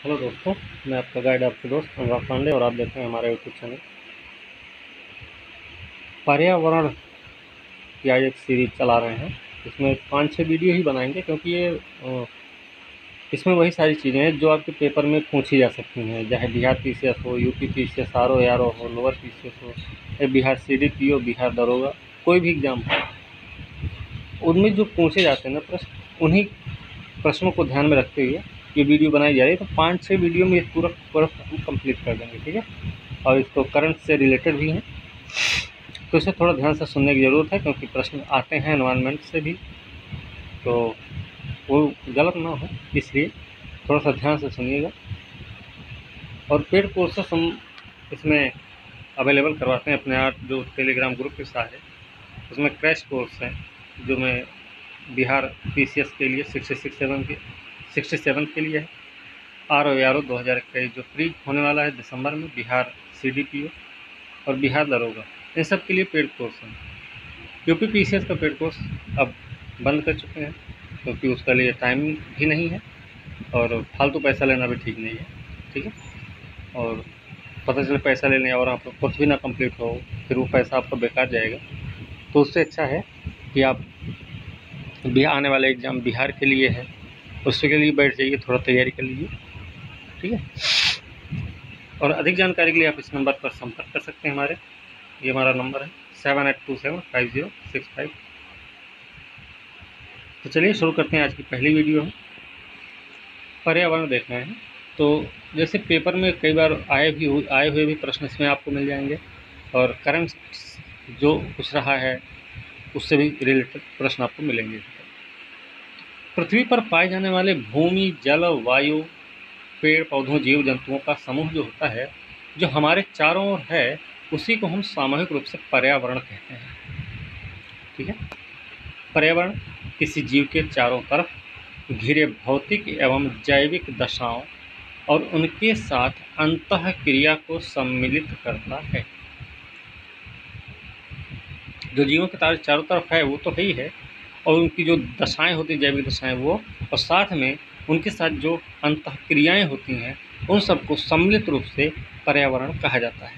Hello दोस्तों, मैं आपका गाइड आपके दोस्त अनुराग पांडे और आप देख रहे हैं हमारा यूट्यूब चैनल। पर्यावरण की आज एक सीरीज चला रहे हैं। इसमें 5-6 वीडियो ही बनाएंगे क्योंकि इसमें वही सारी चीज़ें हैं जो आपके पेपर में पूछी जा सकती हैं, चाहे बिहार पीसीएस हो, यूपी पीसीएस, आरओ एआरओ हो, लोअर पीसीएस हो, या बिहार सीडीपीओ, बिहार दरोगा, कोई भी एग्ज़ाम हो, उनमें जो पूछे जाते हैं ना प्रश्न, उन्हीं प्रश्नों को ध्यान में रखते हुए ये वीडियो बनाई जा रही है। तो 5-6 वीडियो में ये पूरा हम कंप्लीट कर देंगे, ठीक है। और इसको करंट से रिलेटेड भी हैं, तो इसे थोड़ा ध्यान से सुनने की ज़रूरत है क्योंकि प्रश्न आते हैं एनवायरनमेंट से भी, तो वो गलत ना हो, इसलिए थोड़ा सा ध्यान से सुनिएगा। और पेड कोर्सेस हम इसमें अवेलेबल करवाते हैं अपने आप जो टेलीग्राम ग्रुप के साथ है। उसमें क्रैश कोर्स हैं जो मैं बिहार पीसीएस के लिए 67 के लिए है, आरओ 2021 जो फ्री होने वाला है दिसंबर में, बिहार सीडीपीओ और बिहार दरोगा, इन सब के लिए पेड कोर्स हैं। यूपी पीसीएस का पेड कोर्स अब बंद कर चुके हैं क्योंकि उसके लिए टाइम भी नहीं है और फालतू पैसा लेना भी ठीक नहीं है, ठीक है। और पता चले पैसा ले लें और आप कोर्स भी ना कंप्लीट हो, फिर वो पैसा आपका बेकार जाएगा। तो उससे अच्छा है कि आप आने वाले एग्ज़ाम बिहार के लिए है, उसके लिए बैठ जाइए, थोड़ा तैयारी कर लीजिए, ठीक है। और अधिक जानकारी के लिए आप इस नंबर पर संपर्क कर सकते हैं हमारे, ये हमारा नंबर है 78275065। तो चलिए शुरू करते हैं। आज की पहली वीडियो है पर्यावरण देख रहे हैं। तो जैसे पेपर में कई बार आए हुए भी प्रश्न इसमें आपको मिल जाएंगे और करंट जो कुछ रहा है उससे भी रिलेटेड प्रश्न आपको मिलेंगे। पृथ्वी पर पाए जाने वाले भूमि, जल, वायु, पेड़ पौधों, जीव जंतुओं का समूह जो होता है, जो हमारे चारों ओर है, उसी को हम सामूहिक रूप से पर्यावरण कहते हैं, ठीक है। पर्यावरण किसी जीव के चारों तरफ घिरे भौतिक एवं जैविक दशाओं और उनके साथ अंतःक्रिया को सम्मिलित करता है। जो जीवों के चारों तरफ है वो तो है ही है, और उनकी जो दशाएं होती हैं, जैविक दशाएं, वो, और साथ में उनके साथ जो अंतःक्रियाएं होती हैं, उन सबको सम्मिलित रूप से पर्यावरण कहा जाता है।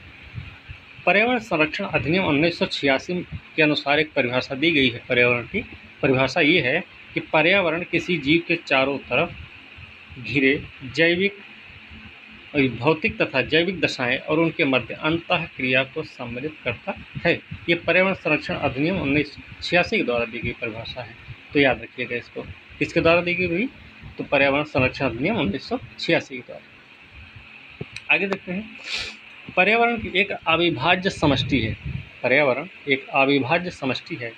पर्यावरण संरक्षण अधिनियम 1986 के अनुसार एक परिभाषा दी गई है। पर्यावरण की परिभाषा ये है कि पर्यावरण किसी जीव के चारों तरफ घिरे जैविक, भौतिक तथा जैविक दशाएं और उनके मध्य अंतःक्रिया को सम्मिलित करता है। ये पर्यावरण संरक्षण अधिनियम 1986 के द्वारा दी गई परिभाषा है, तो याद रखिएगा इसको। किसके द्वारा दी गई भाई? तो पर्यावरण संरक्षण अधिनियम 1986 के द्वारा। आगे देखते हैं। पर्यावरण की एक अविभाज्य समष्टि है। पर्यावरण एक अविभाज्य समष्टि है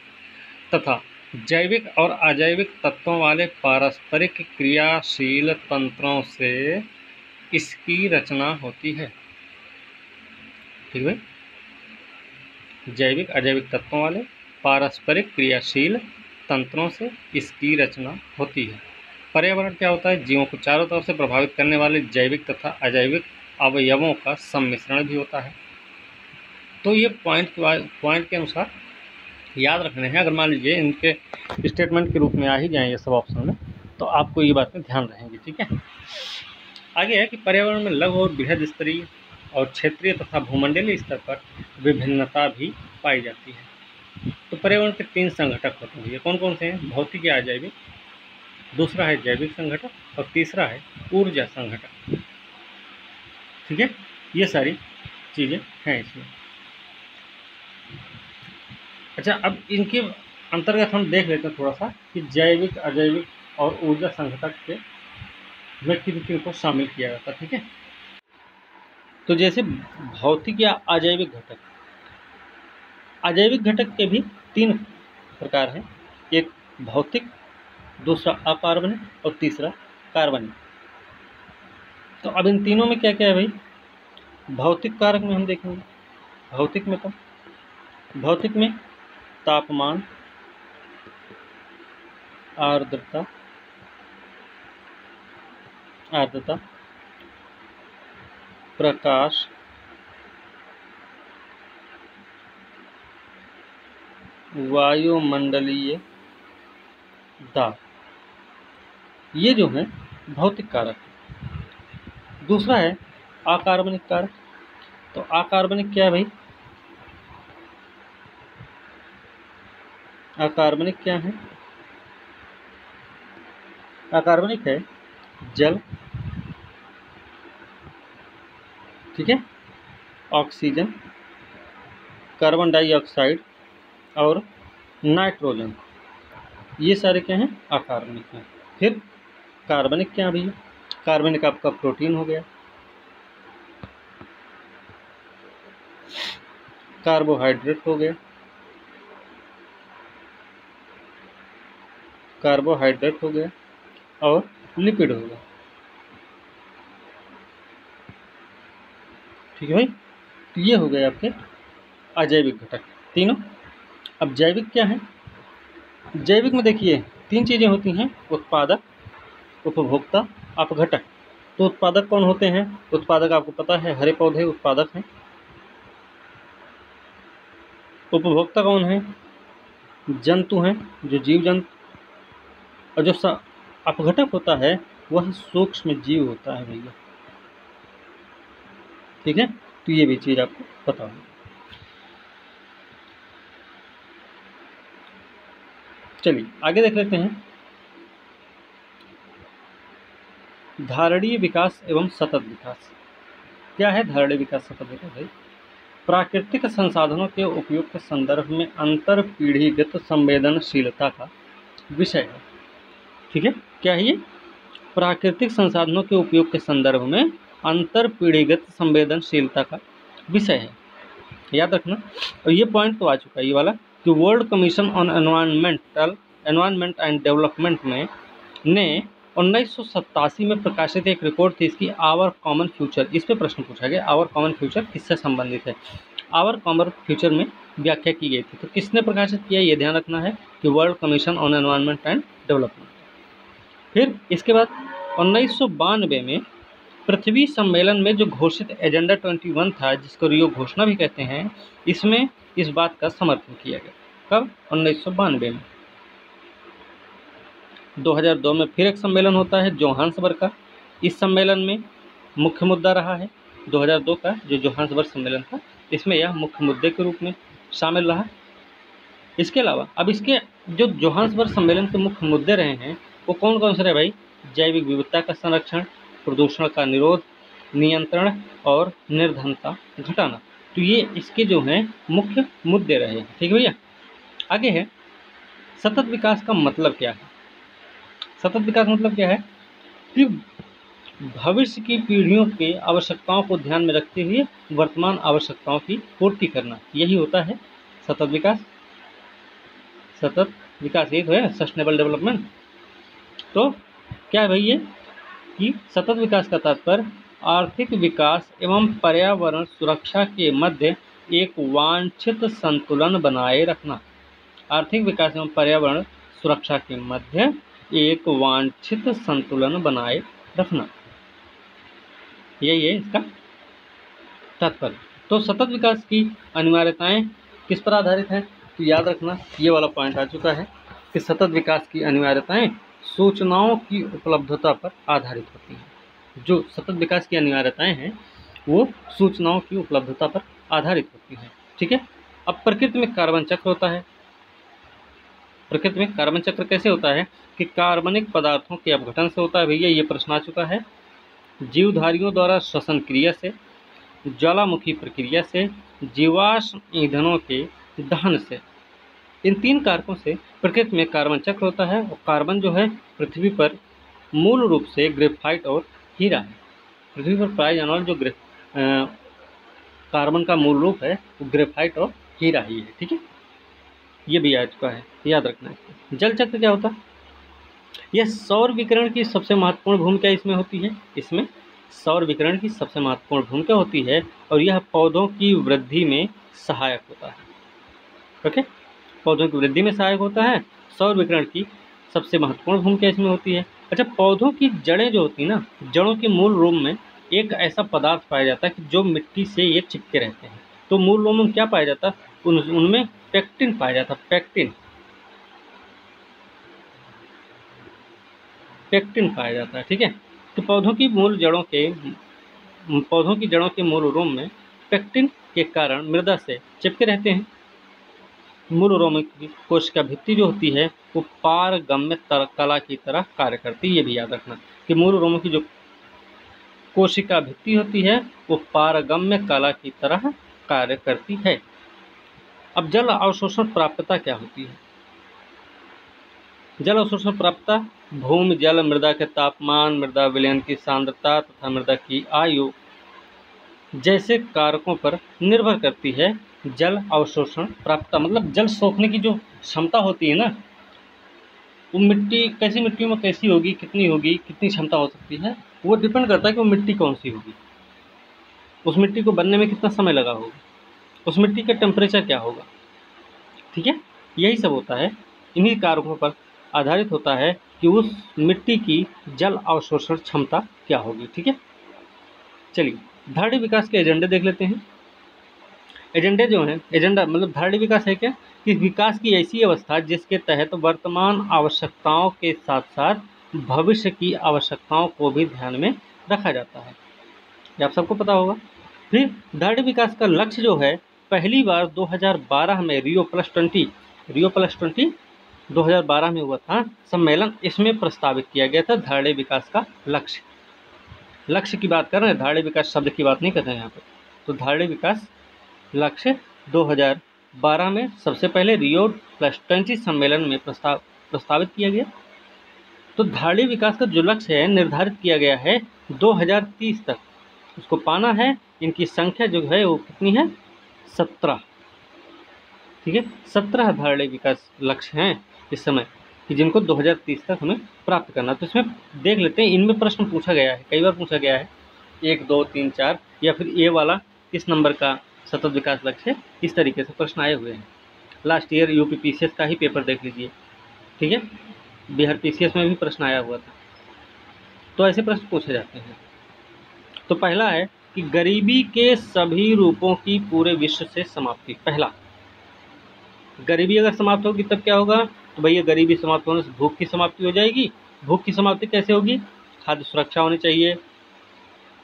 तथा जैविक और अजैविक तत्वों वाले पारस्परिक क्रियाशील तंत्रों से इसकी रचना होती है, ठीक है। जैविक अजैविक तत्वों वाले पारस्परिक क्रियाशील तंत्रों से इसकी रचना होती है। पर्यावरण क्या होता है? जीवों को चारों तरफ से प्रभावित करने वाले जैविक तथा अजैविक अवयवों का सम्मिश्रण भी होता है। तो ये पॉइंट के अनुसार याद रखने हैं। अगर मान लीजिए इनके स्टेटमेंट के रूप में आ ही जाएं ये सब ऑप्शन में, तो आपको ये बातें ध्यान रहेंगी, ठीक है। आगे है कि पर्यावरण में लघु और बृहद स्तरीय और क्षेत्रीय तथा भूमंडलीय स्तर पर विभिन्नता भी पाई जाती है। तो पर्यावरण के 3 संघटक होते हैं। ये कौन कौन से हैं? भौतिक या अजैविक, दूसरा है जैविक संघटक, और तीसरा है ऊर्जा संघटक, ठीक है। ये सारी चीज़ें हैं इसमें। अच्छा, अब इनके अंतर्गत हम देख लेते हैं थोड़ा सा कि जैविक, अजैविक और ऊर्जा संघटक के में किन को शामिल किया जाता है, ठीक है। तो जैसे भौतिक या अजैविक घटक, अजैविक घटक के भी 3 प्रकार हैं। एक भौतिक, दूसरा अकार्बनिक और तीसरा कार्बनिक। तो अब इन तीनों में क्या क्या है भाई? भौतिक कारक में हम देखेंगे। भौतिक में तापमान, आर्द्रता, प्रकाश, वायुमंडलीय दाब, ये जो है भौतिक कारक। दूसरा है अकार्बनिक कारक। तो अकार्बनिक क्या है भाई? अकार्बनिक क्या है? अकार्बनिक है जल, ठीक है, ऑक्सीजन, कार्बन डाइऑक्साइड और नाइट्रोजन, ये सारे क्या हैं? अकार्बनिक हैं। फिर कार्बनिक क्या है भैया? कार्बनिक आपका प्रोटीन हो गया, कार्बोहाइड्रेट हो गया, कार्बोहाइड्रेट हो गया और लिपिड हो गया, ठीक है भाई। तो ये हो गए आपके अजैविक घटक तीनों। अब जैविक क्या है? जैविक में देखिए 3 चीज़ें होती हैं, उत्पादक, उपभोक्ता, अपघटक। तो उत्पादक कौन होते हैं? उत्पादक आपको पता है हरे पौधे उत्पादक हैं। उपभोक्ता कौन है? जंतु हैं, जो जीव जंतु। और जो अपघटक होता है वह सूक्ष्म जीव होता है भैया, ठीक है। तो ये भी चीज़ आपको पता होगी। चलिए आगे देख लेते हैं। धारणीय विकास एवं सतत विकास। क्या है धारणीय विकास, सतत विकास भाई? प्राकृतिक संसाधनों के उपयोग के संदर्भ में अंतर पीढ़ीगत संवेदनशीलता का विषय है, ठीक है। क्या है ये? प्राकृतिक संसाधनों के उपयोग के संदर्भ में अंतर पीढ़ीगत संवेदनशीलता का विषय है, याद रखना। और ये पॉइंट तो आ चुका है ये वाला कि world commission on environment and development में ने 1987 में प्रकाशित एक रिपोर्ट थी इसकी, आवर कॉमन फ्यूचर। इस पे प्रश्न पूछा गया, आवर कॉमन फ्यूचर किससे संबंधित है? आवर कॉमन फ्यूचर में व्याख्या की गई थी। तो किसने प्रकाशित किया ये ध्यान रखना है कि world commission on environment and development. फिर इसके बाद 1992 में पृथ्वी सम्मेलन में जो घोषित एजेंडा 21 था, जिसको रियो घोषणा भी कहते हैं, इसमें इस बात का समर्थन किया गया। कब? 1992 में। 2002 में फिर एक सम्मेलन होता है जोहान्सबर्ग का। इस सम्मेलन में मुख्य मुद्दा रहा है 2002 का जो जोहान्सबर्ग सम्मेलन था, इसमें यह मुख्य मुद्दे के रूप में शामिल रहा। इसके अलावा अब इसके जो जोहान्सबर्ग सम्मेलन के मुख्य मुद्दे रहे हैं वो कौन कौन से रहे भाई? जैविक विविधता का संरक्षण, प्रदूषण का निरोध, नियंत्रण और निर्धनता घटाना। तो ये इसके जो हैं मुख्य मुद्दे रहे हैं, ठीक है भैया। आगे है सतत विकास का मतलब क्या है? सतत विकास मतलब क्या है कि भविष्य की पीढ़ियों के आवश्यकताओं को ध्यान में रखते हुए वर्तमान आवश्यकताओं की पूर्ति करना, यही होता है सतत विकास। सतत विकास ये तो है सस्टेनेबल डेवलपमेंट। तो क्या है भाई ये कि सतत विकास का तात्पर्य आर्थिक विकास एवं पर्यावरण सुरक्षा के मध्य एक वांछित संतुलन बनाए रखना। आर्थिक विकास एवं पर्यावरण सुरक्षा के मध्य एक वांछित संतुलन बनाए रखना, यही है इसका तात्पर्य। तो सतत विकास की अनिवार्यताएं किस पर आधारित है? तो याद रखना ये वाला पॉइंट आ चुका है कि सतत विकास की अनिवार्यताएं सूचनाओं की उपलब्धता पर आधारित होती हैं। जो सतत विकास की अनिवार्यताएं हैं वो सूचनाओं की उपलब्धता पर आधारित होती हैं, ठीक है। अब प्रकृति में कार्बन चक्र होता है। प्रकृति में कार्बन चक्र कैसे होता है कि कार्बनिक पदार्थों के अपघटन से होता है भैया, ये प्रश्न आ चुका है। जीवधारियों द्वारा श्वसन क्रिया से, ज्वालामुखी प्रक्रिया से, जीवाश्म ईंधनों के दहन से, इन 3 कारकों से प्रकृति में कार्बन चक्र होता है। और कार्बन जो है पृथ्वी पर मूल रूप से ग्रेफाइट और हीरा है। पृथ्वी पर पाए जाने वाले जो कार्बन का मूल रूप है वो ग्रेफाइट और हीरा ही है, ठीक है। ये भी आ चुका है, याद रखना है। जल चक्र क्या होता है? यह सौर विकिरण की सबसे महत्वपूर्ण भूमिका इसमें होती है। इसमें सौर विकिरण की सबसे महत्वपूर्ण भूमिका होती है और यह पौधों की वृद्धि में सहायक होता है, ओके। पौधों की वृद्धि में सहायक होता है, सौर विकिरण की सबसे महत्वपूर्ण भूमिका इसमें होती है। अच्छा, पौधों की जड़ें जो होती हैं ना, जड़ों के मूल रूप में एक ऐसा पदार्थ पाया जाता है कि जो मिट्टी से ये चिपके रहते हैं। तो मूल रूप में क्या पाया जाता है? उनमें पेक्टिन पाया जाता है। पेक्टिन पाया जाता है, ठीक है। तो पौधों की मूल जड़ों के पौधों की जड़ों के मूल रोम में पेक्टिन के कारण मृदा से चिपके रहते हैं। मूल रोम की कोशिका भित्ति जो होती है वो पारगम्य कला की तरह कार्य करती है। ये भी याद रखना कि मूल रोम की जो कोशिका भित्ति होती है वो पारगम्य कला की तरह कार्य करती है। अब जल अवशोषण प्राप्यता क्या होती है? जल अवशोषण प्राप्यता भूमि जल मृदा के तापमान, मृदा विलयन की सांद्रता तथा मृदा की आयु जैसे कारकों पर निर्भर करती है। जल अवशोषण प्राप्यता मतलब जल सोखने की जो क्षमता होती है ना, वो मिट्टी कैसी मिट्टी में कैसी होगी, कितनी क्षमता हो सकती है, वो डिपेंड करता है कि वो मिट्टी कौन सी होगी, उस मिट्टी को बनने में कितना समय लगा होगा, उस मिट्टी का टेम्परेचर क्या होगा। ठीक है, यही सब होता है, इन्हीं कारकों पर आधारित होता है कि उस मिट्टी की जल अवशोषण क्षमता क्या होगी। ठीक है, चलिए धारणी विकास के एजेंडे देख लेते हैं। एजेंडे जो हैं, एजेंडा मतलब धारणी विकास है क्या कि विकास की ऐसी अवस्था जिसके तहत वर्तमान आवश्यकताओं के साथ साथ भविष्य की आवश्यकताओं को भी ध्यान में रखा जाता है, ये आप सबको पता होगा। फिर धारणी विकास का लक्ष्य जो है पहली बार 2012 में रियो प्लस 20 2012 में हुआ था सम्मेलन, इसमें प्रस्तावित किया गया था धारणी विकास का लक्ष्य की बात कर रहे हैं, धारणी विकास शब्द की बात नहीं कर रहे हैं यहाँ पे। तो धारणी विकास लक्ष्य 2012 में सबसे पहले रियो प्लस 20 सम्मेलन में प्रस्तावित किया गया। तो धारणी विकास का जो लक्ष्य है निर्धारित किया गया है 2030 तक उसको पाना है। इनकी संख्या जो है वो कितनी है? 17। ठीक है, 17 धारणी विकास लक्ष्य हैं इस समय कि जिनको 2030 तक हमें प्राप्त करना। तो इसमें देख लेते हैं, इनमें प्रश्न पूछा गया है, कई बार पूछा गया है 1, 2, 3, 4 या फिर ये वाला किस नंबर का सतत विकास लक्ष्य है, इस तरीके से प्रश्न आए हुए हैं। लास्ट ईयर यूपी पीसीएस का ही पेपर देख लीजिए। ठीक है, बिहार पीसीएस में भी प्रश्न आया हुआ था। तो ऐसे प्रश्न पूछे जाते हैं। तो पहला है कि गरीबी के सभी रूपों की पूरे विश्व से समाप्ति। पहला, गरीबी अगर समाप्त होगी तब क्या होगा? तो भैया गरीबी समाप्त होने से भूख की समाप्ति हो जाएगी। भूख की समाप्ति कैसे होगी? खाद्य सुरक्षा होनी चाहिए,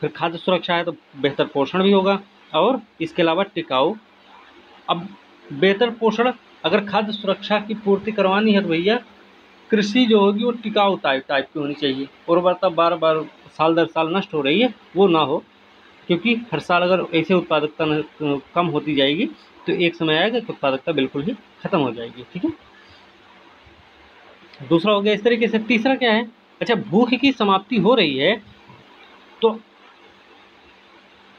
फिर खाद्य सुरक्षा है तो बेहतर पोषण भी होगा और इसके अलावा टिकाऊ। अब बेहतर पोषण, अगर खाद्य सुरक्षा की पूर्ति करवानी है तो भैया कृषि जो होगी वो टिकाऊ टाइप की होनी चाहिए। उर्वरता बार बार साल दर साल नष्ट हो रही है वो ना हो, क्योंकि हर साल अगर ऐसे उत्पादकता कम होती जाएगी तो एक समय आएगा कि उत्पादकता बिल्कुल ही खत्म हो जाएगी। ठीक है, दूसरा हो गया इस तरीके से। तीसरा क्या है? अच्छा, भूख की समाप्ति हो रही है तो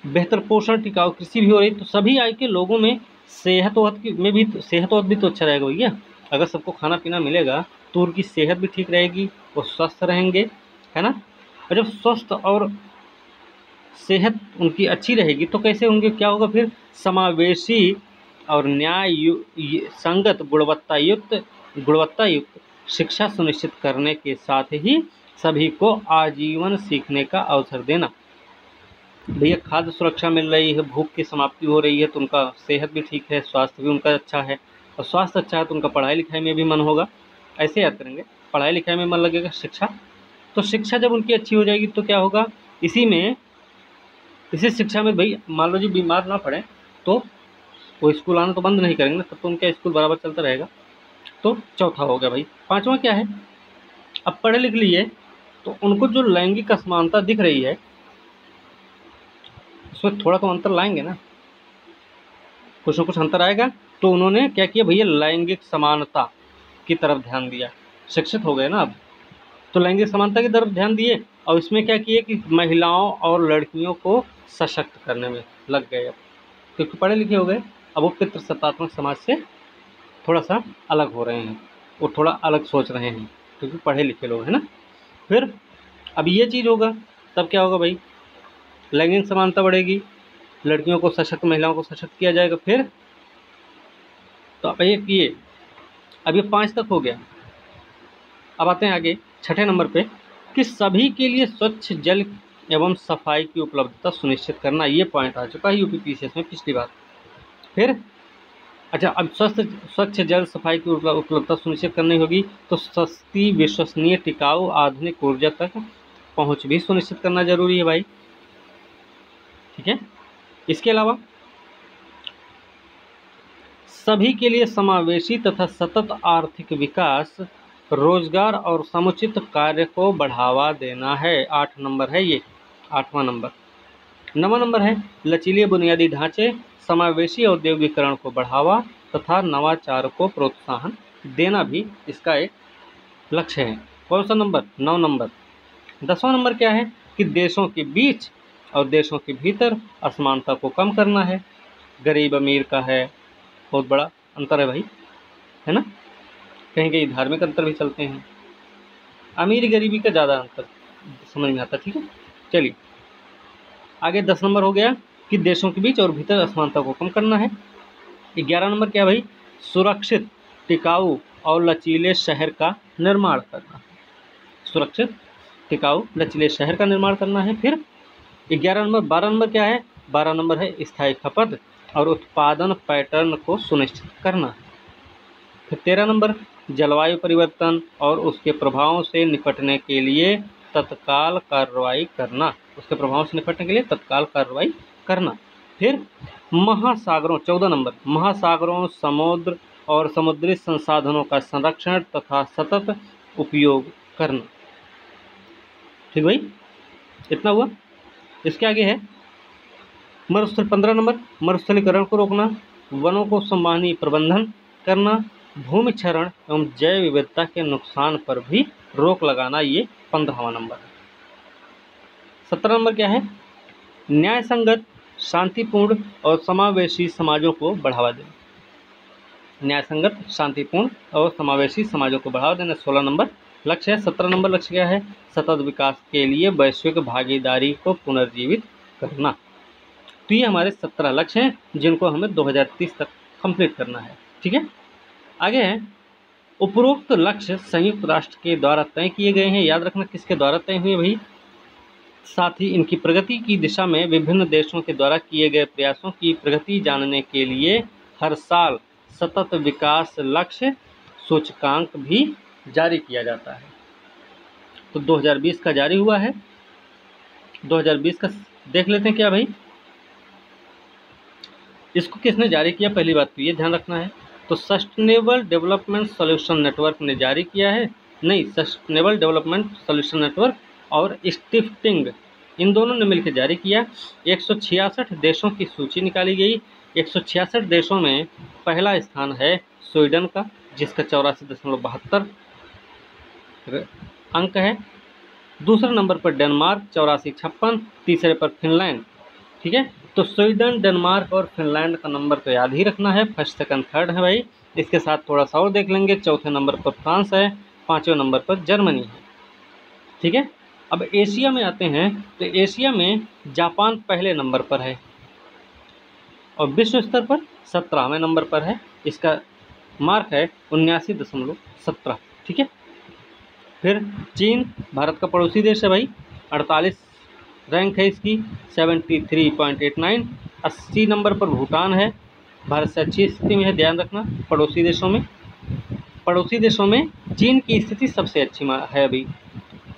बेहतर पोषण टिकाऊ कृषि भी हो रही है, तो सभी आयु के लोगों में सेहत भी तो अच्छा रहेगा भैया। अगर सबको खाना पीना मिलेगा तो उनकी सेहत भी ठीक रहेगी, वो स्वस्थ रहेंगे, है ना। और जब स्वस्थ और सेहत उनकी अच्छी रहेगी तो कैसे होंगे, क्या होगा फिर? समावेशी और न्याय संगत गुणवत्ता युक्त शिक्षा सुनिश्चित करने के साथ ही सभी को आजीवन सीखने का अवसर देना। भैया खाद्य सुरक्षा मिल रही है, भूख की समाप्ति हो रही है तो उनका सेहत भी ठीक है, स्वास्थ्य भी उनका अच्छा है, और स्वास्थ्य अच्छा है तो उनका पढ़ाई लिखाई में भी मन होगा। ऐसे याद करेंगे, पढ़ाई लिखाई में मन लगेगा, तो शिक्षा जब उनकी अच्छी हो जाएगी तो क्या होगा? इसी शिक्षा में भाई मान लो जी बीमार ना पड़े तो वो स्कूल आना तो बंद नहीं करेंगे, तब तो उनका स्कूल बराबर चलता रहेगा। तो चौथा हो गया भाई। पांचवा क्या है? अब पढ़े लिख लिए तो उनको जो लैंगिक असमानता दिख रही है उसमें थोड़ा तो अंतर लाएंगे ना, कुछ न कुछ अंतर आएगा। तो उन्होंने क्या किया भैया? लैंगिक समानता की तरफ ध्यान दिया। शिक्षित हो गए ना अब, तो लैंगिक समानता की तरफ ध्यान दिए और इसमें क्या किए कि महिलाओं और लड़कियों को सशक्त करने में लग गए। अब क्योंकि पढ़े लिखे हो गए, अब वो पितृसत्तात्मक समाज से थोड़ा सा अलग हो रहे हैं, वो थोड़ा अलग सोच रहे हैं क्योंकि पढ़े लिखे लोग हैं ना। फिर अब ये चीज़ होगा तब क्या होगा भाई? लैंगिक समानता बढ़ेगी, लड़कियों को सशक्त, महिलाओं को सशक्त किया जाएगा। फिर तो अब ये 5 तक हो गया। अब आते हैं आगे छठे नंबर पे कि सभी के लिए स्वच्छ जल एवं सफाई की उपलब्धता सुनिश्चित करना। ये पॉइंट आ चुका है यूपी पीसीएस में पिछली बार। फिर अच्छा, अब स्वच्छ जल सफाई की उपलब्धता सुनिश्चित करनी होगी तो सस्ती, विश्वसनीय, टिकाऊ, आधुनिक ऊर्जा तक पहुंच भी सुनिश्चित करना जरूरी है भाई। ठीक है। इसके अलावा सभी के लिए समावेशी तथा सतत आर्थिक विकास, रोजगार और समुचित कार्य को बढ़ावा देना है। 8 नंबर है ये, 8वां नंबर। 9वां नंबर है लचीले बुनियादी ढांचे, समावेशी औद्योगिकरण को बढ़ावा तथा नवाचार को प्रोत्साहन देना भी इसका एक लक्ष्य है। कौन सा नंबर? 9 नंबर। 10वां नंबर क्या है कि देशों के बीच और देशों के भीतर असमानता को कम करना है। गरीब अमीर का है बहुत बड़ा अंतर है भाई, है ना। कहीं कहीं धार्मिक अंतर भी चलते हैं, अमीर गरीबी का ज़्यादा अंतर समझ में आता। ठीक है, चलिए आगे 10 नंबर हो गया कि देशों के बीच और भीतर असमानता को कम करना है। 11 नंबर क्या भाई? सुरक्षित, टिकाऊ और लचीले शहर का निर्माण करना। सुरक्षित, टिकाऊ, लचीले शहर का निर्माण करना है। फिर 11 नंबर। 12 नंबर क्या है? 12 नंबर है स्थायी खपत और उत्पादन पैटर्न को सुनिश्चित करना। फिर 13 नंबर जलवायु परिवर्तन और उसके प्रभावों से निपटने के लिए तत्काल कार्रवाई करना। उसके प्रभावों से निपटने के लिए तत्काल कार्रवाई करना। फिर महासागरों, 14 नंबर, महासागरों, समुद्र और समुद्री संसाधनों का संरक्षण तथा सतत उपयोग करना। ठीक भाई, इतना हुआ। इसके आगे है मरुस्थल, 15 नंबर, मरुस्थलीकरण को रोकना, वनों को सम्मानीय प्रबंधन करना, भूमि क्षरण एवं जैव विविधता के नुकसान पर भी रोक लगाना। ये 15वां नंबर है। 17 नंबर क्या है? न्याय संगत, शांतिपूर्ण और समावेशी समाजों को बढ़ावा देना। न्याय संगत, शांतिपूर्ण और समावेशी समाजों को बढ़ावा देना 16 नंबर लक्ष्य है। 17 नंबर लक्ष्य क्या है? सतत विकास के लिए वैश्विक भागीदारी को पुनर्जीवित करना। तो ये हमारे 17 लक्ष्य हैं जिनको हमें 2030 तक कंप्लीट करना है। ठीक है, आगे है उपरोक्त लक्ष्य संयुक्त राष्ट्र के द्वारा तय किए गए हैं। याद रखना किसके द्वारा तय हुए भाई। साथ ही इनकी प्रगति की दिशा में विभिन्न देशों के द्वारा किए गए प्रयासों की प्रगति जानने के लिए हर साल सतत विकास लक्ष्य सूचकांक भी जारी किया जाता है। तो 2020 का जारी हुआ है। 2020 का देख लेते हैं क्या भाई। इसको किसने जारी किया? पहली बात तो ये ध्यान रखना है। तो सस्टेनेबल डेवलपमेंट सॉल्यूशन नेटवर्क ने जारी किया है। नहीं, सस्टेनेबल डेवलपमेंट सॉल्यूशन नेटवर्क और स्टिफ्टिंग, इन दोनों ने मिलकर जारी किया। 166 देशों की सूची निकाली गई। 166 देशों में पहला स्थान है स्वीडन का, जिसका 84.72 अंक है। दूसरे नंबर पर डेनमार्क 84.56, तीसरे पर फिनलैंड। ठीक है, तो स्वीडन, डेनमार्क और फिनलैंड का नंबर तो याद ही रखना है। फर्स्ट, सेकंड, थर्ड है भाई। इसके साथ थोड़ा सा और देख लेंगे। चौथे नंबर पर फ्रांस है, 5वें नंबर पर जर्मनी है। ठीक है, अब एशिया में आते हैं। तो एशिया में जापान पहले नंबर पर है और विश्व स्तर पर 17वें नंबर पर है। इसका मार्क है 79.17। ठीक है, फिर चीन भारत का पड़ोसी देश है भाई, 48 रैंक है इसकी, 73.89। 80 नंबर पर भूटान है, भारत से अच्छी स्थिति में है। ध्यान रखना पड़ोसी देशों में चीन की स्थिति सबसे अच्छी है अभी।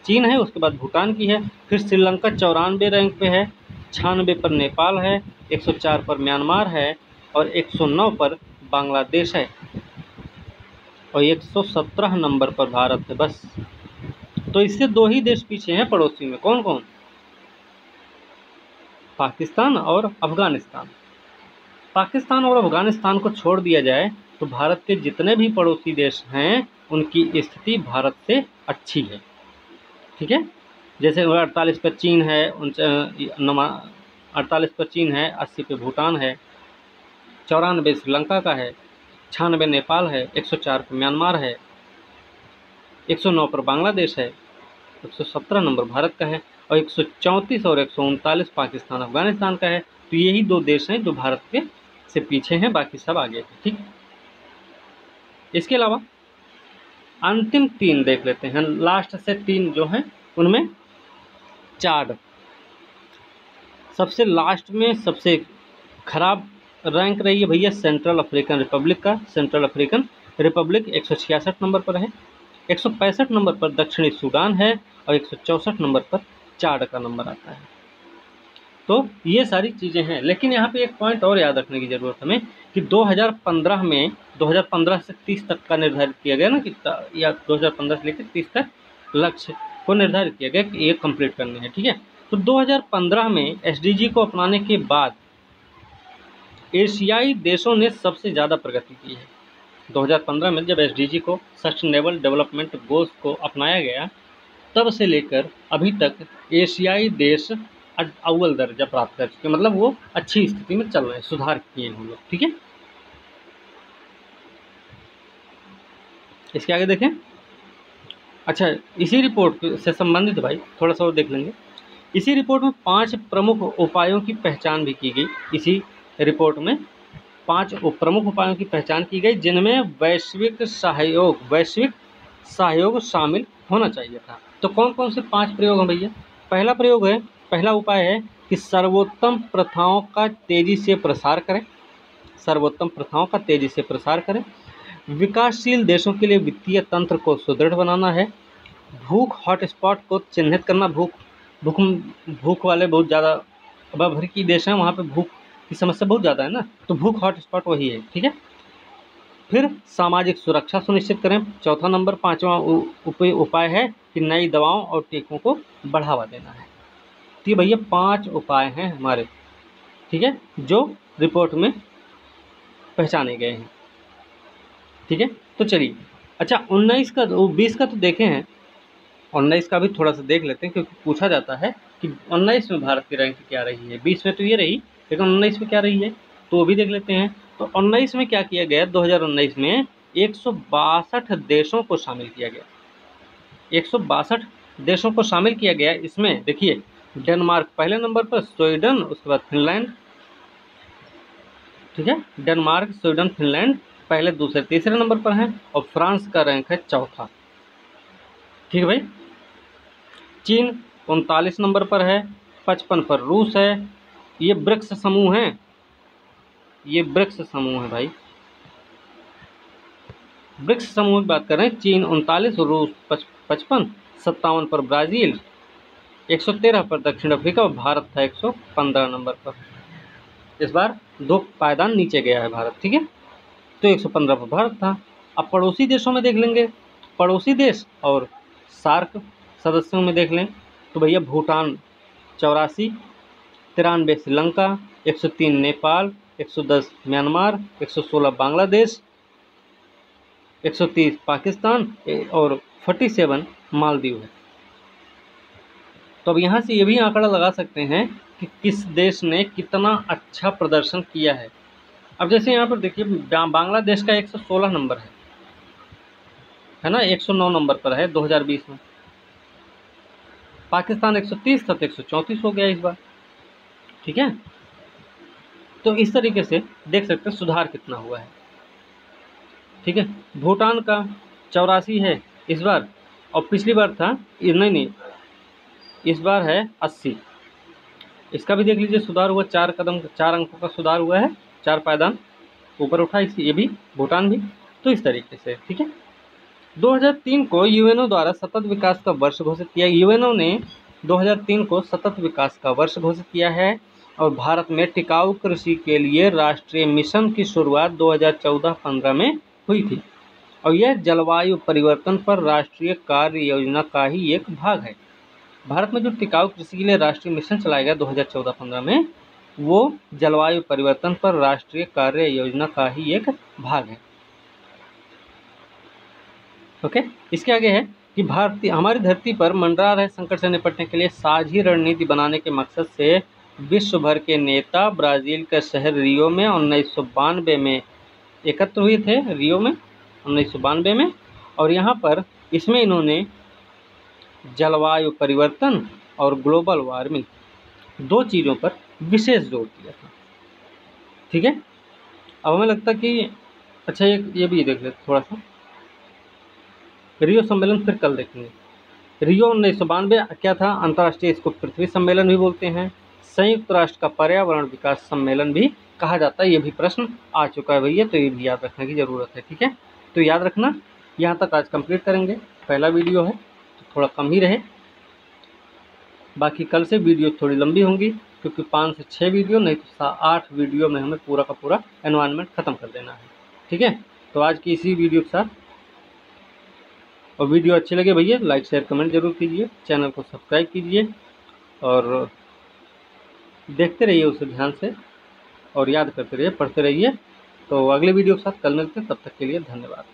चीन है, उसके बाद भूटान की है। फिर श्रीलंका 94 रैंक पे है, 96 पर नेपाल है, 104 पर म्यांमार है और 109 पर बांग्लादेश है और 117 नंबर पर भारत है। बस, तो इससे 2 ही देश पीछे हैं पड़ोसी में। कौन कौन? पाकिस्तान और अफगानिस्तान। पाकिस्तान और अफगानिस्तान को छोड़ दिया जाए तो भारत के जितने भी पड़ोसी देश हैं उनकी स्थिति भारत से अच्छी है। ठीक है, जैसे 48 पर चीन है, 48 पर चीन है, 80 पे भूटान है, 94 श्रीलंका का है, 96 नेपाल है, 104 पर म्यांमार है, 109 पर बांग्लादेश है, 117 नंबर भारत का है और 134 और 139 पाकिस्तान अफगानिस्तान का है। तो यही 2 देश हैं जो भारत के से पीछे हैं, बाकी सब आगे हैं। ठीक, इसके अलावा अंतिम 3 देख लेते हैं। लास्ट से 3 जो हैं उनमें चार्ट सबसे लास्ट में सबसे खराब रैंक रही है भैया सेंट्रल अफ्रीकन रिपब्लिक का। सेंट्रल अफ्रीकन रिपब्लिक 166 नंबर पर है, 165 नंबर पर दक्षिणी सूडान है और 164 नंबर पर चाड का नंबर आता है। तो ये सारी चीज़ें हैं। लेकिन यहाँ पे एक पॉइंट और याद रखने की ज़रूरत हमें कि 2015 में 2015 से 30 तक का निर्धारित किया गया ना कि या 2015 से लेकर 30 तक लक्ष्य को निर्धारित किया गया कि ये कंप्लीट करने हैं। ठीक है, तो 2015 में एसडीजी को अपनाने के बाद एशियाई देशों ने सबसे ज़्यादा प्रगति की है। 2015 में जब एसडीजी को सस्टेनेबल डेवलपमेंट गोल्स को अपनाया गया, तब से लेकर अभी तक एशियाई देश अव्वल दर्जा प्राप्त कर चुके, मतलब वो अच्छी स्थिति में चल रहे हैं, सुधार किए हैं हम लोग। ठीक है, इसके आगे देखें। अच्छा, इसी रिपोर्ट से संबंधित भाई थोड़ा सा और देख लेंगे। इसी रिपोर्ट में 5 प्रमुख उपायों की पहचान भी की गई। इसी रिपोर्ट में 5 प्रमुख उपायों की पहचान की गई जिनमें वैश्विक सहयोग शामिल होना चाहिए था। तो कौन कौन से 5 प्रयोग हैं भैया? पहला उपाय है कि सर्वोत्तम प्रथाओं का तेजी से प्रसार करें। सर्वोत्तम प्रथाओं का तेजी से प्रसार करें। विकासशील देशों के लिए वित्तीय तंत्र को सुदृढ़ बनाना है। भूख हॉटस्पॉट को चिन्हित करना। भूख वाले बहुत ज़्यादा भर की देश हैं, वहाँ पे भूख की समस्या बहुत ज़्यादा है ना, तो भूख हॉटस्पॉट वही है। ठीक है, फिर सामाजिक सुरक्षा सुनिश्चित करें। चौथा नंबर 5वां उपाय है कि नई दवाओं और टीकों को बढ़ावा देना है। तो ये भैया 5 उपाय हैं हमारे, ठीक है, जो रिपोर्ट में पहचाने गए हैं। ठीक है, तो चलिए, अच्छा 20 का तो देखे हैं, 19 का भी थोड़ा सा देख लेते हैं, क्योंकि पूछा जाता है कि 19 में भारत की रैंक क्या रही है। 20 में तो ये रही, लेकिन 19 में क्या रही है, तो वो भी देख लेते हैं। तो 19 में क्या किया गया? 2019 में 162 देशों को शामिल किया गया। 162 देशों को शामिल किया गया। इसमें देखिए, डेनमार्क पहले नंबर पर, स्वीडन, उसके बाद फिनलैंड। ठीक है, डेनमार्क, स्वीडन, फिनलैंड पहले, दूसरे, तीसरे नंबर पर हैं, और फ्रांस का रैंक है चौथा। ठीक है भाई, चीन 39 नंबर पर है, 55 पर रूस है। ये ब्रिक्स समूह है, ये ब्रिक्स समूह है भाई, ब्रिक्स समूह की बात कर रहे हैं। चीन 39, रूस 55, 57 पर ब्राज़ील, 113 पर दक्षिण अफ्रीका, और भारत था 115 नंबर पर। इस बार 2 पायदान नीचे गया है भारत। ठीक है, तो 115 पर भारत था। अब पड़ोसी देशों में देख लेंगे, पड़ोसी देश और सार्क सदस्यों में देख लें तो भैया भूटान 84, 93 श्रीलंका, 103 नेपाल, 110 म्यांमार, 116 बांग्लादेश, 130 पाकिस्तान और 47 मालदीव है। तो अब यहाँ से ये भी आंकड़ा लगा सकते हैं कि किस देश ने कितना अच्छा प्रदर्शन किया है। अब जैसे यहाँ पर देखिए, बांग्लादेश का 116 नंबर है ना, 109 नंबर पर है 2020 में। पाकिस्तान 130 था तो 134 हो गया इस बार। ठीक है, तो इस तरीके से देख सकते हैं सुधार कितना हुआ है। ठीक है, भूटान का 84 है इस बार, और पिछली बार था नहीं, इस बार है 80। इसका भी देख लीजिए सुधार हुआ, 4 अंकों का सुधार हुआ है, 4 पायदान ऊपर उठा ये भी, भूटान भी। तो इस तरीके से ठीक है। 2003 को यूएनओ द्वारा सतत विकास का वर्ष घोषित किया। यूएनओ ने 2003 को सतत विकास का वर्ष घोषित किया है, और भारत में टिकाऊ कृषि के लिए राष्ट्रीय मिशन की शुरुआत 2014-15 में हुई थी, और यह जलवायु परिवर्तन पर राष्ट्रीय कार्य योजना का ही एक भाग है। भारत में जो टिकाऊ कृषि के लिए राष्ट्रीय मिशन चलाया गया 2014-15 में, वो जलवायु परिवर्तन पर राष्ट्रीय कार्य योजना का ही एक भाग है। ओके, इसके आगे है कि हमारी धरती पर मंडरा रहे संकट से निपटने के लिए साझी रणनीति बनाने के मकसद से विश्व भर के नेता ब्राज़ील के शहर रियो में 1992 में एकत्र हुए थे, रियो में 1992 में। और यहाँ पर इसमें इन्होंने जलवायु परिवर्तन और ग्लोबल वार्मिंग 2 चीज़ों पर विशेष जोर दिया था। ठीक है, अब हमें लगता कि अच्छा ये भी देख लेते थोड़ा सा, रियो सम्मेलन फिर कल देखेंगे। रियो 1992 क्या था? अंतर्राष्ट्रीय, इसको पृथ्वी सम्मेलन भी बोलते हैं, संयुक्त राष्ट्र का पर्यावरण विकास सम्मेलन भी कहा जाता है। ये भी प्रश्न आ चुका है भैया, तो ये भी याद रखने की ज़रूरत है। ठीक है, तो याद रखना, यहाँ तक आज कंप्लीट करेंगे। पहला वीडियो है तो थोड़ा कम ही रहे। बाकी कल से वीडियो थोड़ी लंबी होंगी, क्योंकि 5 से 6 वीडियो, नहीं तो 8 वीडियो में हमें पूरा का पूरा एनवायरनमेंट ख़त्म कर देना है। ठीक है, तो आज की इसी वीडियो के साथ, और वीडियो अच्छी लगे भैया लाइक शेयर कमेंट जरूर कीजिए, चैनल को सब्सक्राइब कीजिए और देखते रहिए उसे ध्यान से, और याद करते रहिए, पढ़ते रहिए। तो अगले वीडियो के साथ कल मिलते हैं, तब तक के लिए धन्यवाद।